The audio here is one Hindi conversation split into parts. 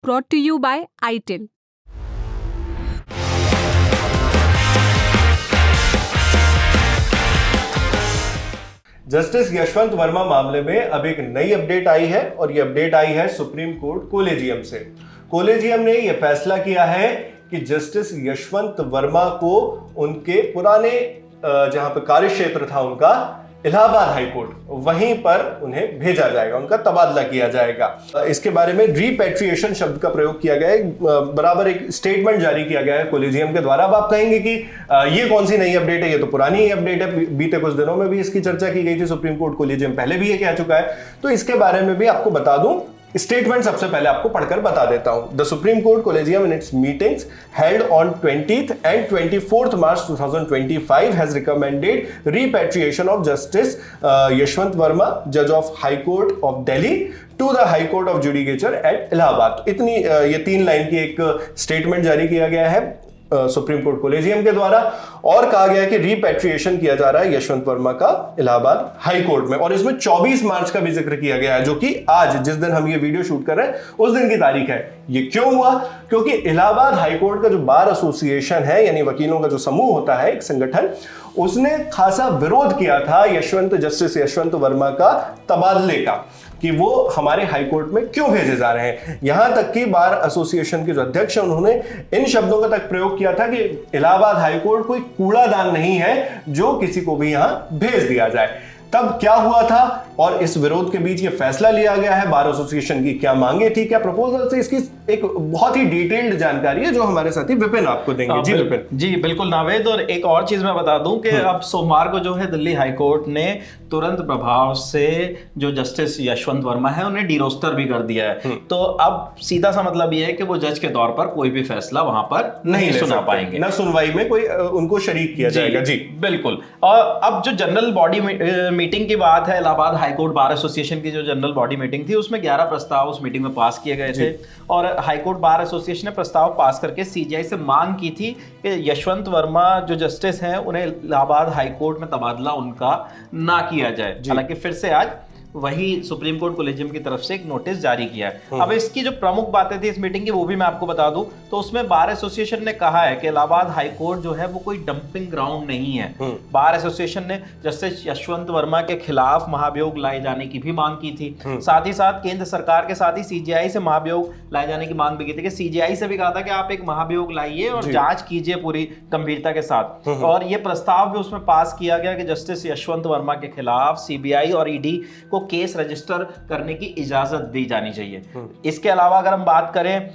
brought to you by ITIL. Justice Yashwant Verma मामले में अब एक नई अपडेट आई है और ये अपडेट आई है सुप्रीम कोर्ट कोलेजियम से। कोलेजियम ने यह फैसला किया है कि जस्टिस यशवंत वर्मा को उनके पुराने जहां पर कार्य क्षेत्र था उनका इलाहाबाद हाई कोर्ट, वहीं पर उन्हें भेजा जाएगा, उनका तबादला किया जाएगा। इसके बारे में रिपैट्रिएशन शब्द का प्रयोग किया गया है, बराबर एक स्टेटमेंट जारी किया गया है कोलेजियम के द्वारा। अब आप कहेंगे कि ये कौन सी नई अपडेट है, ये तो पुरानी ही अपडेट है, बीते कुछ दिनों में भी इसकी चर्चा की गई थी, सुप्रीम कोर्ट कोलेजियम पहले भी ये कह चुका है। तो इसके बारे में भी आपको बता दूं, स्टेटमेंट सबसे पहले आपको पढ़कर बता देता हूं। The supreme court collegium in its meetings held on 20th and 24th March 2025 has recommended repatriation of Justice Yashwant Verma, Judge of High Court of Delhi, to the High Court of Judicature at Allahabad। इतनी ये 3 लाइन की एक स्टेटमेंट जारी किया गया है सुप्रीम कोर्ट कोलेजियम के द्वारा और कहा गया है कि रिपैट्रिएशन किया जा रहा है यशवंत वर्मा का इलाहाबाद हाई कोर्ट में। और इसमें 24 मार्च का भी जिक्र किया गया है, जो कि आज जिस दिन हम ये वीडियो शूट कर रहे हैं उस दिन की तारीख है। ये क्यों हुआ? क्योंकि इलाहाबाद हाई कोर्ट का जो बार एसोसिएशन है, यानी वकीलों का जो समूह होता है, एक संगठन, उसने खासा विरोध किया था जस्टिस यशवंत वर्मा का तबादले का, कि वो हमारे हाई कोर्ट में क्यों भेजे जा रहे हैं। यहां तक कि बार एसोसिएशन के जो अध्यक्ष हैं उन्होंने इन शब्दों का तक प्रयोग किया था कि इलाहाबाद हाई कोर्ट कोई कूड़ादान नहीं है जो किसी को भी यहां भेज दिया जाए। तब क्या हुआ था और इस विरोध के बीच ये फैसला लिया गया है, बार एसोसिएशन की क्या मांगे थी, क्या प्रपोजल से, इसकी एक बहुत ही डिटेल्ड जानकारी है जो हमारे साथी विपिन आपको देंगे। जी विपिन। जी बिल्कुल नावेद। और एक और चीज मैं बता दूं कि अब सोमवार को जो है दिल्ली हाई कोर्ट ने तुरंत प्रभाव से जो जस्टिस यशवंत वर्मा है उन्हें डिरोस्टर भी कर दिया है। तो अब सीधा सा मतलब ये है कि वो जज के तौर पर कोई भी फैसला वहां पर नहीं सुना पाएंगे, ना सुनवाई में कोई उनको शरीक किया जाएगा। जी बिल्कुल। और अब जो जनरल बॉडी मीटिंग की बात है, Allahabad high court bar association की जो जनरल बॉडी मीटिंग थी उसमें 11 प्रस्ताव उस मीटिंग में पास किए गए थे और हाई कोर्ट बार एसोसिएशन ने प्रस्ताव पास करके सीजीआई से मांग की थी कि यशवंत वर्मा जो जस्टिस हैं उन्हें इलाहाबाद हाई कोर्ट में तबादला उनका ना किया जाए। हालांकि फिर से आज वही सुप्रीम कोर्ट कोलेजियम की तरफ से एक नोटिस जारी किया है। अब इसकी जो प्रमुख बातें थी इस मीटिंग की वो भी मैं आपको बता दूं। तो उसमें बार एसोसिएशन ने कहा है कि इलाहाबाद हाई कोर्ट जो है वो कोई डंपिंग ग्राउंड नहीं है। बार एसोसिएशन ने जस्टिस यशवंत वर्मा के खिलाफ महाभियोग लाए जाने की भी मांग की थी। साथ ही साथ केंद्र सरकार के साथ ही सीजीआई से महाभियोग लाए जाने की मांग भी की थी कि सीजीआई से भी कहा था कि आप एक महाभियोग लाइए और जांच कीजिए पूरी गंभीरता के साथ। और ये प्रस्ताव भी उसमें पास किया गया कि जस्टिस यशवंत वर्मा के खिलाफ सीबीआई और ईडी को केस रजिस्टर करने की इजाजत दी जानी चाहिए। इसके अलावा अगर हम बात करें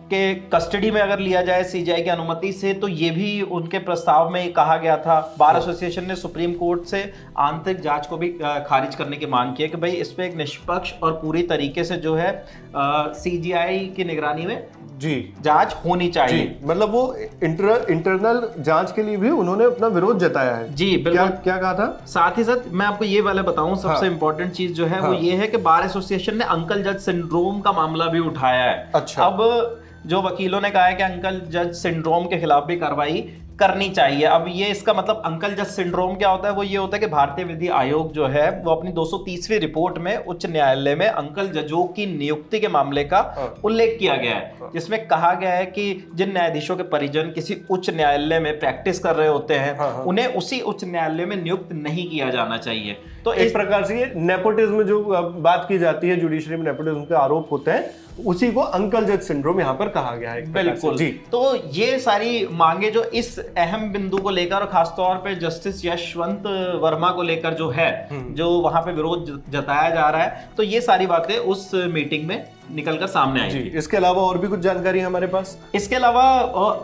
कि कस्टडी में अगर लिया जाए सीजीआई की अनुमति से, तो ये भी उनके प्रस्ताव में कहा गया था। बार एसोसिएशन ने सुप्रीम कोर्ट से आंतरिक जांच को भी खारिज करने की मांग की है कि भाई इस पे एक निष्पक्ष और पूरी तरीके से जो है सीजीआई की निगरानी में जांच होनी चाहिए। मतलब वो इंटरनल जांच के लिए भी उन्होंने अपना विरोध जताया है। जी बिल्कुल। क्या कहा था? साथ ही साथ मैं आपको ये वाला बताऊं, सबसे इंपॉर्टेंट चीज जो है वो ये है कि बार एसोसिएशन ने अंकल जज सिंड्रोम का मामला भी उठाया है। अच्छा। अब जो वकीलों ने कहा है कि अंकल जज सिंड्रोम के खिलाफ भी कार्रवाई करनी चाहिए। अब ये इसका मतलब अंकल जज सिंड्रोम क्या होता है? वो ये होता है कि भारतीय विधि आयोग जो है वो अपनी 230वीं रिपोर्ट में उच्च न्यायालय में अंकल जजों की नियुक्ति के मामले का उल्लेख किया गया है, जिसमें कहा गया है कि जिन न्यायाधीशों के परिजन किसी उच्च न्यायालय में प्रैक्टिस कर रहे होते हैं उन्हें उसी उच्च न्यायालय में नियुक्त नहीं किया जाना चाहिए। तो इस प्रकार से ये नेपोटिज्म जो बात की जाती है, जुडिशरी में नेपोटिज्म के आरोप होते हैं, उसी को अंकल जज सिंड्रोम यहाँ पर कहा गया है। बिल्कुल जी। तो ये सारी मांगे जो इस अहम बिंदु को लेकर और खासतौर पे जस्टिस यशवंत वर्मा को लेकर जो है, जो वहां पे विरोध जताया जा रहा है, तो ये सारी बातें उस मीटिंग में निकलकर सामने आई थी। इसके अलावा और भी कुछ जानकारी है हमारे पास? इसके अलावा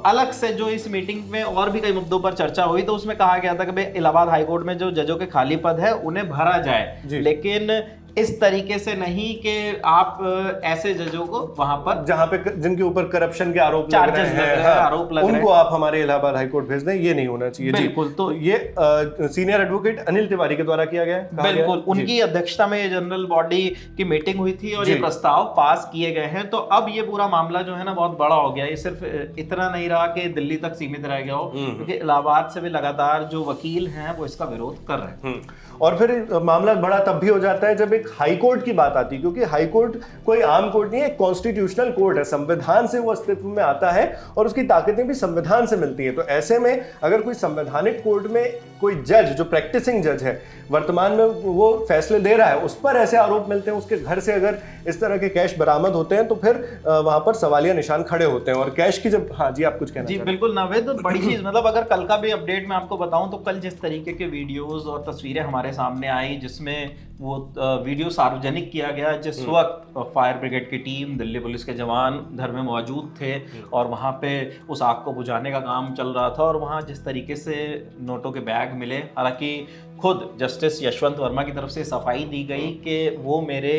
अलग से जो इस मीटिंग में और भी कई मुद्दों पर चर्चा हुई, तो उसमें कहा गया था कि भाई इलाहाबाद हाईकोर्ट में जो जजों के खाली पद है उन्हें भरा जाए, लेकिन इस तरीके से नहीं कि आप ऐसे जजों को वहां पर जहां पे जिनके ऊपर करप्शन के आरोप लग रहे हैं उनको आप हमारे इलाहाबाद हाईकोर्ट भेज दें, ये नहीं होना चाहिए। बिल्कुल। तो ये सीनियर एडवोकेट अनिल तिवारी के द्वारा किया गया है। बिल्कुल। उनकी अध्यक्षता में जनरल बॉडी की मीटिंग हुई थी और ये प्रस्ताव पास किए गए हैं। तो अब ये पूरा मामला जो है ना बहुत बड़ा हो गया। ये सिर्फ इतना नहीं रहा कि दिल्ली तक सीमित रह गया हो, क्योंकि इलाहाबाद से भी लगातार जो वकील हैं वो इसका विरोध कर रहे हैं। और फिर मामला बड़ा तब भी हो जाता है जब एक एक हाई कोर्ट की बात आती है, क्योंकि हाई कोर्ट कोई आम कोर्ट नहीं है, एक कॉन्स्टिट्यूशनल कोर्ट है, संविधान से वो अस्तित्व में आता है और उसकी ताकतें भी संविधान से मिलती हैं। तो ऐसे में अगर कोई संवैधानिक कोर्ट में कोई जज, जो प्रैक्टिसिंग जज है, वर्तमान में वो फैसले दे रहा है, उस पर ऐसे आरोप मिलते हैं, उसके घर से अगर इस तरह के कैश बरामद होते हैं, तो फिर वहां पर सवालिया निशान खड़े होते हैं। और कैश की जब, हाँ जी आप कुछ कहना जी बिल्कुल नावेद, तो बड़ी चीज मतलब अगर कल का भी अपडेट मैं आपको बताऊं तो कल जिस तरीके के वीडियोस और तस्वीरें हमारे सामने आई, जिसमें वो वीडियो सार्वजनिक किया गया जिस वक्त फायर ब्रिगेड की टीम, दिल्ली पुलिस के जवान घर में मौजूद थे और वहाँ पे उस आग को बुझाने का काम चल रहा था, और वहाँ जिस तरीके से नोटों के बैग मिले, हालांकि खुद जस्टिस यशवंत वर्मा की तरफ से सफाई दी गई कि वो मेरे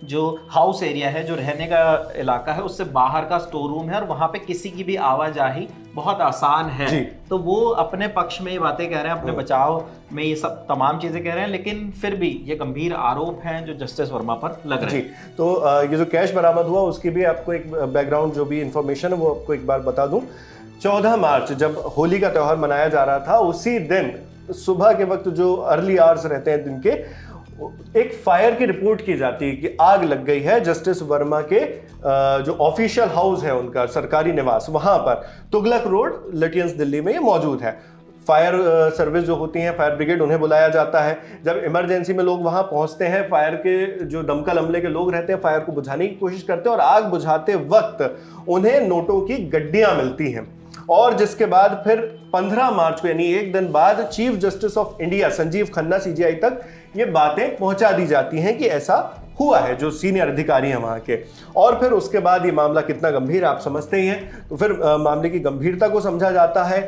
जो हाउस एरिया है, जो रहने का इलाका है, उससे बाहर का स्टोर रूम है और वहाँ पे किसी की भी आवाजाही बहुत आसान है। तो वो अपने पक्ष में ये बातें कह रहे हैं, अपने बचाव में ये सब तमाम चीजें कह रहे हैं, लेकिन फिर भी ये गंभीर आरोप हैं जो जस्टिस वर्मा पर लग रहे हैं। तो ये जो कैश बरामद हुआ उसकी भी आपको एक बैकग्राउंड जो भी इंफॉर्मेशन है वो आपको एक बार बता दूं। 14 मार्च जब होली का त्यौहार मनाया जा रहा था, उसी दिन सुबह के वक्त जो अर्ली आवर्स रहते हैं दिन के, एक फायर की रिपोर्ट की जाती है कि आग लग गई है जस्टिस वर्मा के जो ऑफिशियल हाउस है, उनका सरकारी निवास, वहां पर तुगलक रोड, लटियंस, दिल्ली में ये मौजूद है। फायर सर्विस जो होती है, फायर ब्रिगेड, उन्हें बुलाया जाता है। जब इमरजेंसी में लोग वहां पहुंचते हैं, फायर के जो दमकल अमले के लोग रहते हैं, फायर को बुझाने की कोशिश करते हैं और आग बुझाते वक्त उन्हें नोटों की गड्डियां मिलती हैं। और जिसके बाद फिर 15 मार्च को, यानी एक दिन बाद, chief justice of India Sanjeev Khanna CGI तक ये बातें पहुंचा दी जाती हैं कि ऐसा हुआ है, जो सीनियर अधिकारी हैं वहां के। और फिर उसके बाद ये मामला कितना गंभीर आप समझते ही हैं, तो फिर मामले की गंभीरता को समझा जाता है,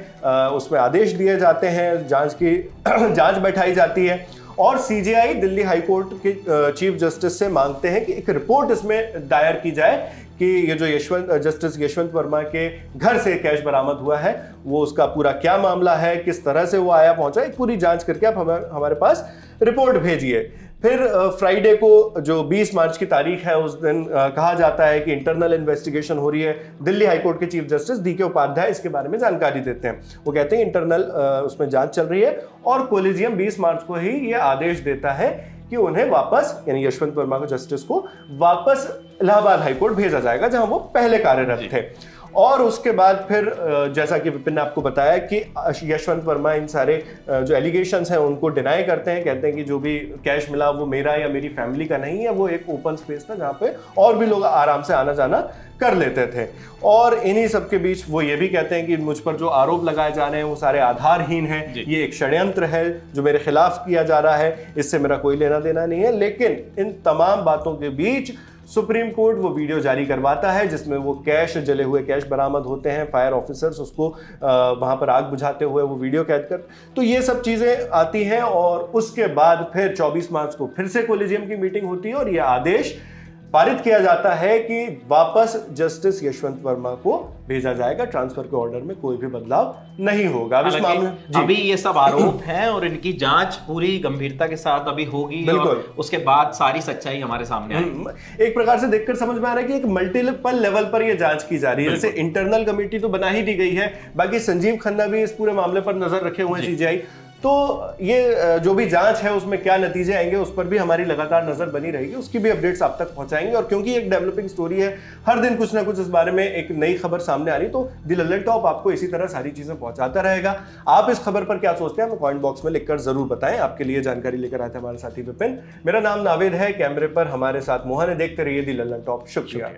उसमें आदेश दिए जाते हैं, जांच की जांच बैठाई जाती है और सीजीआई दिल्ली हाई कोर्ट के चीफ जस्टिस से मांगते हैं कि एक रिपोर्ट इसमें दायर की जाए कि ये जो जस्टिस यशवंत वर्मा के घर से कैश बरामद हुआ है, वो उसका पूरा क्या मामला है, किस तरह से वो आया पहुंचा, एक पूरी जांच करके आप हमारे पास रिपोर्ट भेजिए। फिर फ्राइडे को जो 20 मार्च की तारीख है, उस दिन कहा जाता है कि इंटरनल इन्वेस्टिगेशन हो रही है। दिल्ली हाईकोर्ट के चीफ जस्टिस डीके उपाध्याय इसके बारे में जानकारी देते हैं। वो कहते हैं इंटरनल उसमें जांच चल रही है और कोलिजियम 20 मार्च को ही ये आदेश देता है कि उन्हें वापस, यानी यशवंत वर्मा को, जस्टिस को वापस इलाहाबाद हाईकोर्ट भेजा जाएगा जहां वो पहले कार्यरत थे। और उसके बाद फिर जैसा कि विपिन ने आपको बताया कि यशवंत वर्मा इन सारे जो एलिगेशंस हैं उनको डिनाई करते हैं, कहते हैं कि जो भी कैश मिला वो मेरा या मेरी फैमिली का नहीं है, वो एक ओपन स्पेस था जहाँ पे और भी लोग आराम से आना जाना कर लेते थे। और इन्हीं सब के बीच वो ये भी कहते हैं कि मुझ पर जो आरोप लगाए जा रहे हैं वो सारे आधारहीन हैं, ये एक षड्यंत्र है जो मेरे खिलाफ किया जा रहा है, इससे मेरा कोई लेना देना नहीं है। लेकिन इन तमाम बातों के बीच सुप्रीम कोर्ट वो वीडियो जारी करवाता है जिसमें वो कैश, जले हुए कैश बरामद होते हैं, फायर ऑफिसर्स उसको वहां पर आग बुझाते हुए वो वीडियो कैद कर, तो ये सब चीजें आती हैं। और उसके बाद फिर 24 मार्च को फिर से कोलिजियम की मीटिंग होती है और ये आदेश पारित किया जाता है कि वापस जस्टिस यशवंत वर्मा को भेजा जाएगा, ट्रांसफर के ऑर्डर में कोई भी बदलाव नहीं होगा। अभी ये सब आरोप हैं और इनकी जांच पूरी गंभीरता के साथ अभी होगी और उसके बाद सारी सच्चाई हमारे सामने आएगी। एक प्रकार से देखकर समझ में आ रहा है कि एक मल्टीपल लेवल पर ये जांच की जा रही है। जैसे इंटरनल कमेटी तो बना ही दी गई है, बाकी संजीव खन्ना भी इस पूरे मामले पर नजर रखे हुए हैं, सीजीआई। तो ये जो भी जांच है उसमें क्या नतीजे आएंगे उस पर भी हमारी लगातार नजर बनी रहेगी, उसकी भी अपडेट्स आप तक पहुंचाएंगे। और क्योंकि एक डेवलपिंग स्टोरी है, हर दिन कुछ ना कुछ इस बारे में एक नई खबर सामने आ रही, तो द लल्लन टॉप आपको इसी तरह सारी चीजें पहुंचाता रहेगा। आप इस खबर पर क्या सोचते हैं हमें कमेंट बॉक्स में लिखकर जरूर बताएं। आपके लिए जानकारी लेकर आए थे हमारे साथी विपिन। मेरा नाम नावेद है, कैमरे पर हमारे साथ मोहन है। देखते रहिए द लल्लन टॉप। शुक्रिया।